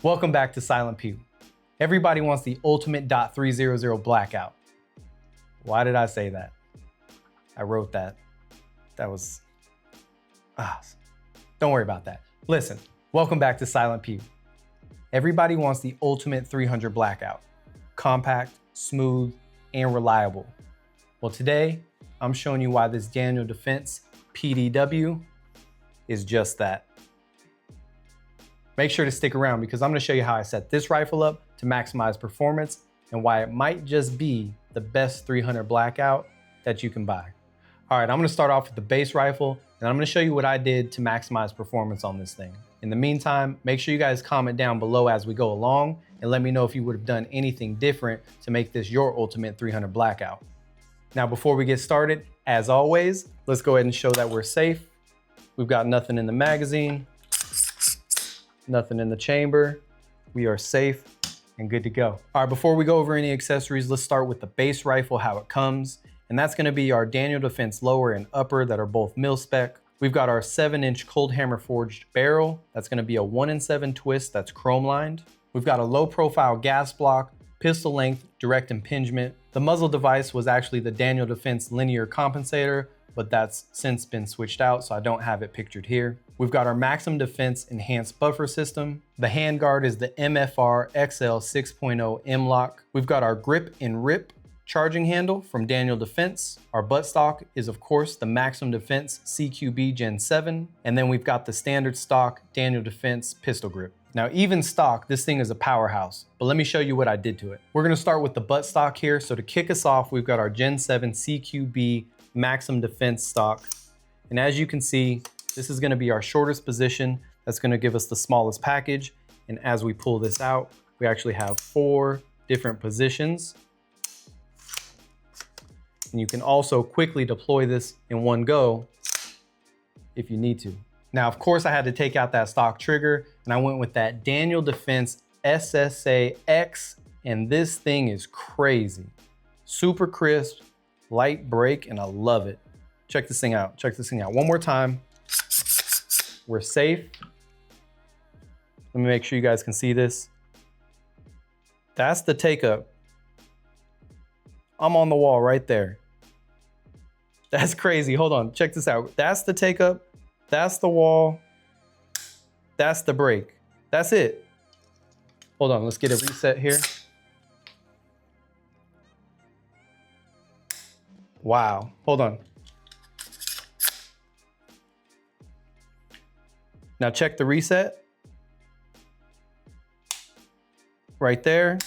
Welcome back to Silent Pew. Everybody wants the ultimate .300 Blackout. Why did I say that? I wrote that. That was, don't worry about that. Listen, welcome back to Silent Pew. Everybody wants the ultimate 300 Blackout. Compact, smooth, and reliable. Well, today, I'm showing you why this Daniel Defense PDW is just that. Make sure to stick around because I'm gonna show you how I set this rifle up to maximize performance and why it might just be the best 300 Blackout that you can buy. All right, I'm gonna start off with the base rifle and I'm gonna show you what I did to maximize performance on this thing. In the meantime, make sure you guys comment down below as we go along and let me know if you would have done anything different to make this your ultimate 300 Blackout. Now, before we get started, as always, let's go ahead and show that we're safe. We've got nothing in the magazine, nothing in the chamber. We are safe and good to go. All right, before we go over any accessories, let's start with the base rifle, how it comes. And that's gonna be our Daniel Defense lower and upper that are both mil spec. We've got our 7-inch cold hammer forged barrel. That's gonna be a 1-in-7 twist that's chrome lined. We've got a low profile gas block, pistol length, direct impingement. The muzzle device was actually the Daniel Defense linear compensator, but that's since been switched out, so I don't have it pictured here. We've got our Maximum Defense enhanced buffer system. The handguard is the MFR XL 6.0 M-Lock. We've got our grip and rip charging handle from Daniel Defense. Our buttstock is of course the Maximum Defense CQB Gen 7. And then we've got the standard stock Daniel Defense pistol grip. Now, even stock, this thing is a powerhouse, but let me show you what I did to it. We're gonna start with the buttstock here. So to kick us off, we've got our Gen 7 CQB Maximum Defense stock. And as you can see, this is gonna be our shortest position. That's gonna give us the smallest package. And as we pull this out, we actually have 4 different positions. And you can also quickly deploy this in one go if you need to. Now, of course, I had to take out that stock trigger and I went with that Daniel Defense SSA X, and this thing is crazy. Super crisp, light break, and I love it. Check this thing out, check this thing out. One more time. We're safe. Let me make sure you guys can see this. That's the take up. I'm on the wall right there. That's crazy. Hold on, check this out. That's the take up. That's the wall. That's the break. That's it. Hold on, let's get a reset here. Wow, hold on. Now check the reset. Right there.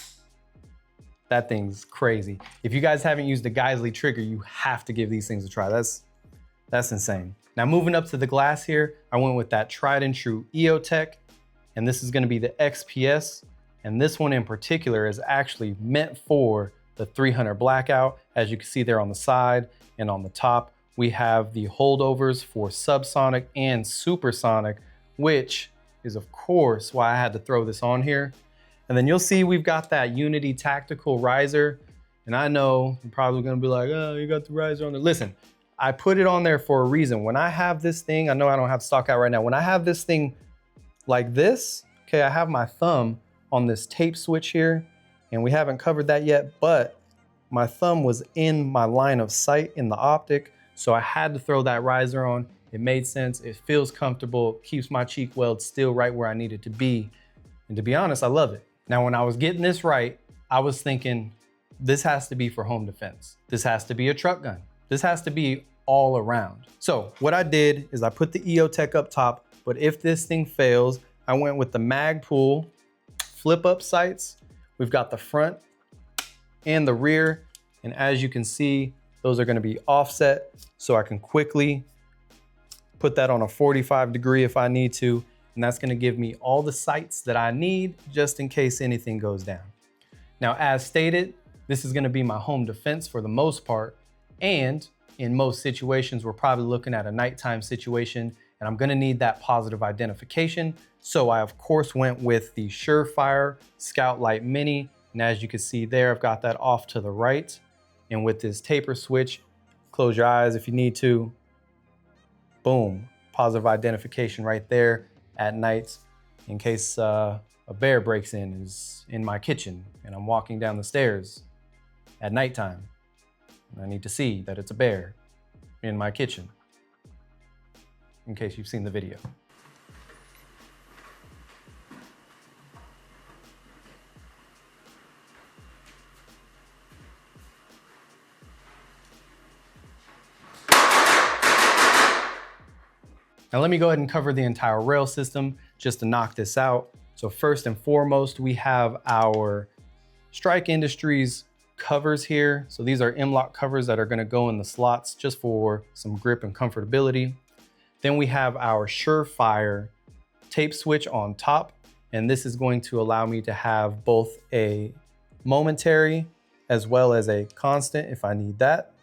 That thing's crazy. If you guys haven't used the Geisley trigger, you have to give these things a try. That's insane. Now moving up to the glass here, I went with that tried and true EOTech, and this is gonna be the XPS. And this one in particular is actually meant for the 300 Blackout. As you can see there on the side and on the top, we have the holdovers for subsonic and supersonic, which is of course why I had to throw this on here. And then you'll see we've got that Unity tactical riser. And I know you're probably gonna be like, oh, you got the riser on there. Listen, I put it on there for a reason. When I have this thing, I know I don't have stock out right now. When I have this thing like this, okay, I have my thumb on this tape switch here, and we haven't covered that yet, but my thumb was in my line of sight in the optic, so I had to throw that riser on. It made sense, it feels comfortable, keeps my cheek weld still right where I need it to be. And to be honest, I love it. Now, when I was getting this right, I was thinking, this has to be for home defense. This has to be a truck gun. This has to be all around. So what I did is I put the EOTech up top, but if this thing fails, I went with the Magpul flip up sights. We've got the front and the rear. And as you can see, those are gonna be offset. So I can quickly put that on a 45 degree if I need to. And that's gonna give me all the sights that I need just in case anything goes down. Now, as stated, this is gonna be my home defense for the most part. And in most situations, we're probably looking at a nighttime situation and I'm gonna need that positive identification. So I of course went with the Surefire Scout Light Mini. And as you can see there, I've got that off to the right. And with this taper switch, close your eyes if you need to. Boom, positive identification right there at night in case a a bear breaks in is in my kitchen and I'm walking down the stairs at nighttime, and I need to see that it's a bear in my kitchen, in case you've seen the video. Now let me go ahead and cover the entire rail system just to knock this out. So first and foremost, we have our Strike Industries covers here. So these are M-LOK covers that are gonna go in the slots just for some grip and comfortability. Then we have our Surefire tape switch on top. And this is going to allow me to have both a momentary as well as a constant if I need that.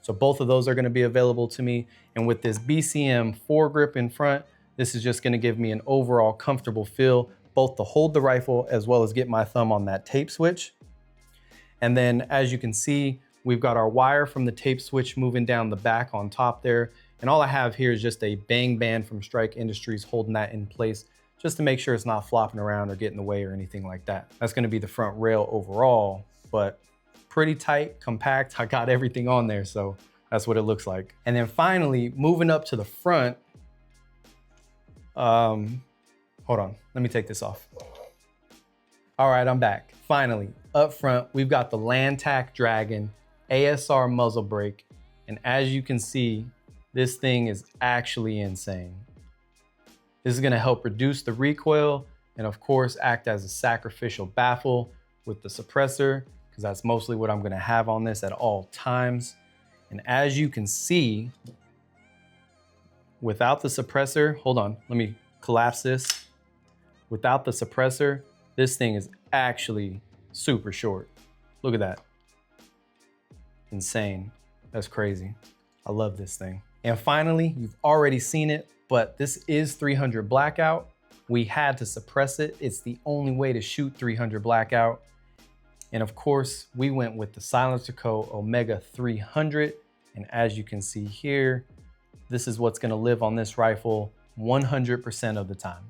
So both of those are gonna be available to me. And with this BCM foregrip in front, this is just gonna give me an overall comfortable feel, both to hold the rifle as well as get my thumb on that tape switch. And then as you can see, we've got our wire from the tape switch moving down the back on top there. And all I have here is just a bang band from Strike Industries holding that in place just to make sure it's not flopping around or getting in the way or anything like that. That's gonna be the front rail overall, but pretty tight, compact. I got everything on there, so that's what it looks like. And then finally, moving up to the front, hold on, let me take this off. All right, I'm back. Finally, up front, we've got the Landtac Dragon ASR muzzle brake. And as you can see, this thing is actually insane. This is gonna help reduce the recoil and of course act as a sacrificial baffle with the suppressor, because that's mostly what I'm gonna have on this at all times. And as you can see, without the suppressor, hold on, let me collapse this. Without the suppressor, this thing is actually super short. Look at that. Insane. That's crazy. I love this thing. And finally, you've already seen it, but this is 300 Blackout. We had to suppress it. It's the only way to shoot 300 Blackout. And of course, we went with the Silencer Co. Omega 300. And as you can see here, this is what's gonna live on this rifle 100% of the time.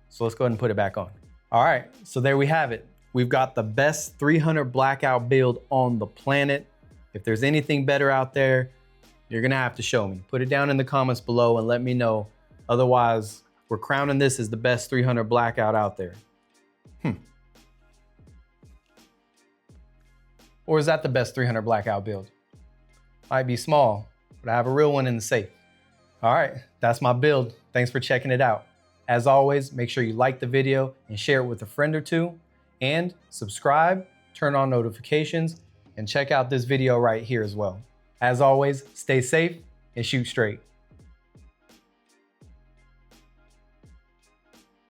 So let's go ahead and put it back on. All right, so there we have it. We've got the best 300 Blackout build on the planet. If there's anything better out there, you're gonna have to show me. Put it down in the comments below and let me know. Otherwise, we're crowning this as the best 300 Blackout out there. Or is that the best 300 Blackout build? Might be small, but I have a real one in the safe. All right, that's my build. Thanks for checking it out. As always, make sure you like the video and share it with a friend or two, and subscribe, turn on notifications, and check out this video right here as well. As always, stay safe and shoot straight.